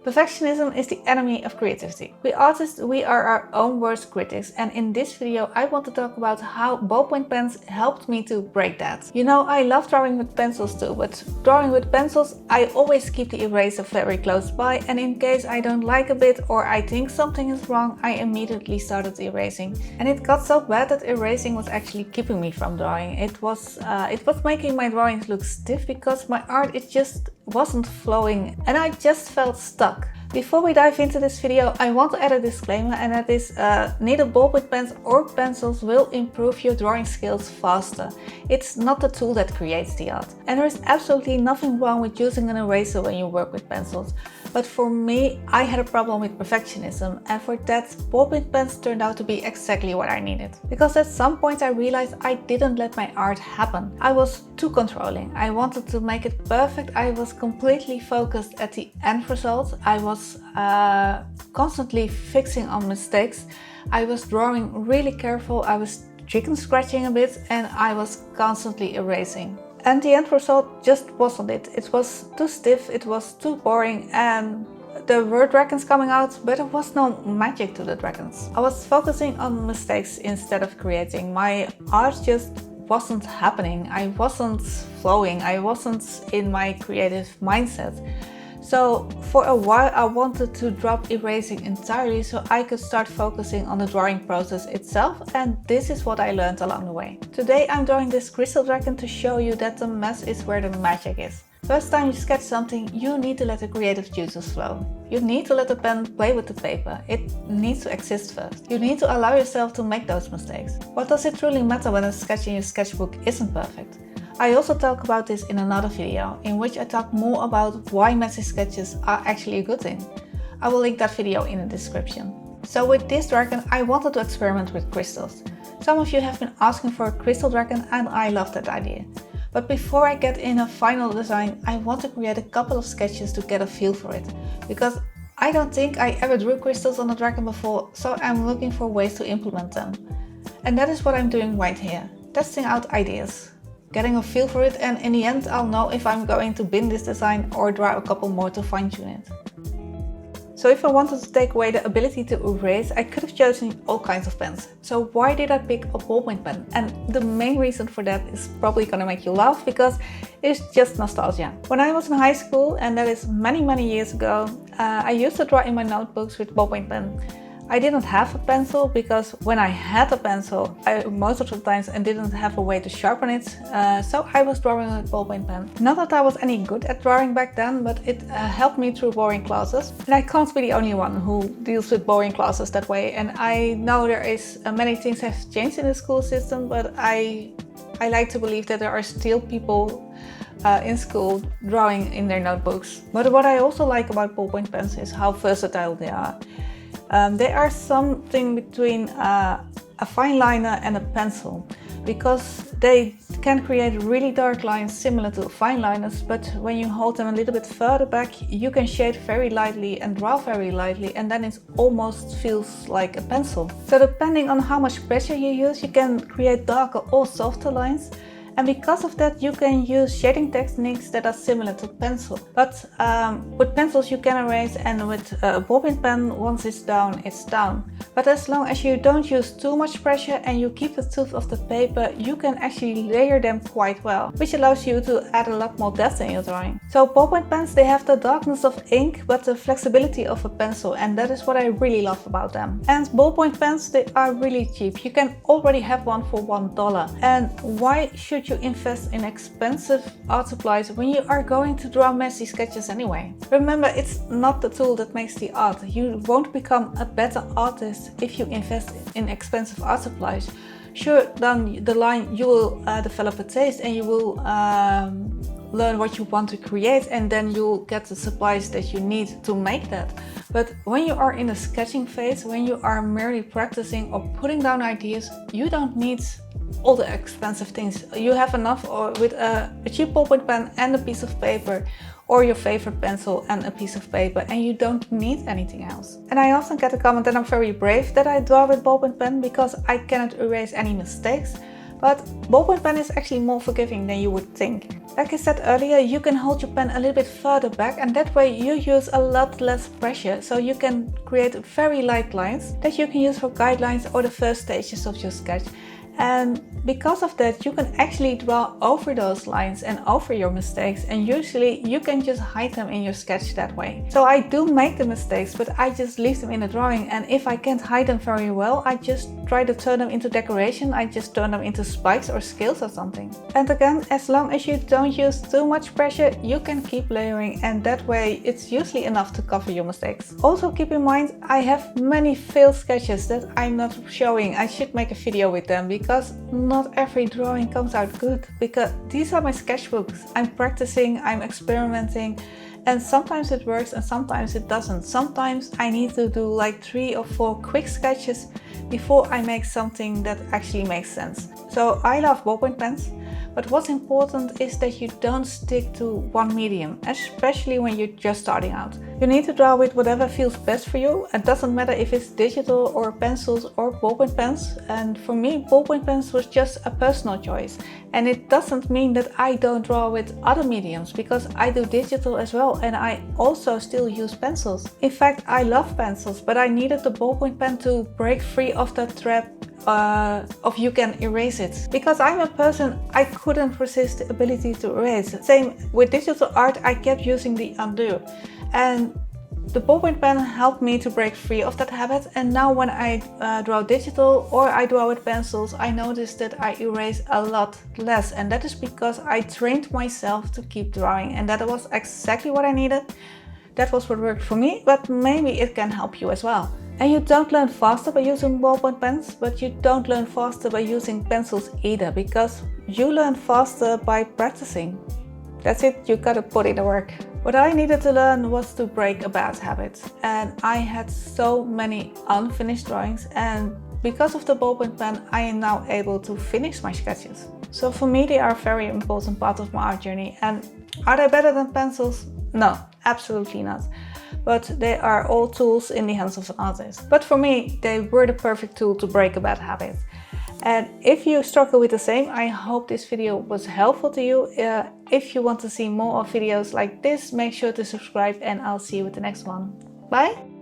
Perfectionism is the enemy of creativity. We artists, we are our own worst critics, and in this video I want to talk about how ballpoint pens helped me to break that. You know, I love drawing with pencils too, but drawing with pencils I always keep the eraser very close by, and in case I don't like a bit or I think something is wrong, I immediately started erasing. And it got so bad that erasing was actually keeping me from drawing. It was making my drawings look stiff because my art, it just wasn't flowing and I just felt stuck. Before we dive into this video, I want to add a disclaimer, and that is neither ballpoint pens or pencils will improve your drawing skills faster. It's not the tool that creates the art. And there is absolutely nothing wrong with using an eraser when you work with pencils. But for me, I had a problem with perfectionism, and for that, ballpoint pens turned out to be exactly what I needed. Because at some point I realized I didn't let my art happen. I was too controlling. I wanted to make it perfect. I was completely focused at the end result. I was constantly fixing on mistakes. I was drawing really careful. I was chicken scratching a bit, and I was constantly erasing. And the end result just wasn't it. It was too stiff, it was too boring, and there were dragons coming out, but there was no magic to the dragons. I was focusing on mistakes instead of creating. My art just wasn't happening. I wasn't flowing. I wasn't in my creative mindset. So for a while I wanted to drop erasing entirely so I could start focusing on the drawing process itself, and this is what I learned along the way. Today I'm drawing this crystal dragon to show you that the mess is where the magic is. First time you sketch something, you need to let the creative juices flow. You need to let the pen play with the paper. It needs to exist first. You need to allow yourself to make those mistakes. What does it truly matter when a sketch in your sketchbook isn't perfect? I also talk about this in another video, in which I talk more about why messy sketches are actually a good thing. I will link that video in the description. So with this dragon, I wanted to experiment with crystals. Some of you have been asking for a crystal dragon, and I love that idea. But before I get in a final design, I want to create a couple of sketches to get a feel for it. Because I don't think I ever drew crystals on a dragon before, so I'm looking for ways to implement them. And that is what I'm doing right here, testing out ideas. Getting a feel for it, and in the end I'll know if I'm going to bin this design or draw a couple more to fine-tune it. So if I wanted to take away the ability to erase, I could have chosen all kinds of pens. So why did I pick a ballpoint pen? And the main reason for that is probably gonna make you laugh, because it's just nostalgia. When I was in high school, and that is many years ago, I used to draw in my notebooks with ballpoint pen. I didn't have a pencil because when I had a pencil, I most of the times didn't have a way to sharpen it, so I was drawing with ballpoint pen. Not that I was any good at drawing back then, but it helped me through boring classes. And I can't be the only one who deals with boring classes that way. And I know there is many things have changed in the school system, but I like to believe that there are still people in school drawing in their notebooks. But what I also like about ballpoint pens is how versatile they are. They are something between a fine liner and a pencil, because they can create really dark lines similar to fine liners, but when you hold them a little bit further back, you can shade very lightly and draw very lightly, and then it almost feels like a pencil. So depending on how much pressure you use, you can create darker or softer lines. And because of that, you can use shading techniques that are similar to pencil. But with pencils you can erase, and with a ballpoint pen, once it's down, it's down. But as long as you don't use too much pressure and you keep the tooth of the paper, you can actually layer them quite well, which allows you to add a lot more depth in your drawing. So ballpoint pens, they have the darkness of ink, but the flexibility of a pencil, and that is what I really love about them. And ballpoint pens, they are really cheap. You can already have one for $1. And why should you invest in expensive art supplies when you are going to draw messy sketches anyway? Remember, it's not the tool that makes the art. You won't become a better artist if you invest in expensive art supplies. Sure, down the line you will develop a taste, and you will learn what you want to create, and then you'll get the supplies that you need to make that. But when you are in the sketching phase, when you are merely practicing or putting down ideas, you don't need all the expensive things. You have enough with a cheap ballpoint pen and a piece of paper, or your favorite pencil and a piece of paper, and you don't need anything else. And I often get a comment that I'm very brave that I draw with ballpoint pen because I cannot erase any mistakes. But ballpoint pen is actually more forgiving than you would think. Like I said earlier, you can hold your pen a little bit further back and that way you use a lot less pressure, so you can create very light lines that you can use for guidelines or the first stages of your sketch. And because of that, you can actually draw over those lines and over your mistakes, and usually you can just hide them in your sketch that way. So I do make the mistakes, but I just leave them in the drawing, and if I can't hide them very well, I just try to turn them into decoration. I just turn them into spikes or scales or something. And again, as long as you don't use too much pressure, you can keep layering, and that way it's usually enough to cover your mistakes. Also keep in mind, I have many failed sketches that I'm not showing. I should make a video with them because not every drawing comes out good, because these are my sketchbooks. I'm practicing, I'm experimenting, and sometimes it works and sometimes it doesn't. Sometimes I need to do like 3 or 4 quick sketches before I make something that actually makes sense. So I love ballpoint pens, but what's important is that you don't stick to one medium, especially when you're just starting out. You need to draw with whatever feels best for you. It doesn't matter if it's digital or pencils or ballpoint pens. And for me, ballpoint pens was just a personal choice. And it doesn't mean that I don't draw with other mediums, because I do digital as well, and I also still use pencils. In fact, I love pencils, but I needed the ballpoint pen to break free of that trap of you can erase it. Because I'm a person, I couldn't resist the ability to erase. Same with digital art, I kept using the undo. And the ballpoint pen helped me to break free of that habit, and now when I draw digital or I draw with pencils, I noticed that I erase a lot less, and that is because I trained myself to keep drawing, and that was exactly what I needed. That was what worked for me, but maybe it can help you as well. And you don't learn faster by using ballpoint pens, but you don't learn faster by using pencils either, because you learn faster by practicing. That's it, you gotta put in the work. What I needed to learn was to break a bad habit, and I had so many unfinished drawings, and because of the ballpoint pen I am now able to finish my sketches. So for me they are a very important part of my art journey. And are they better than pencils? No, absolutely not. But they are all tools in the hands of an artist. But for me, they were the perfect tool to break a bad habit. And if you struggle with the same, I hope this video was helpful to you. If you want to see more videos like this, make sure to subscribe, and I'll see you with the next one. Bye!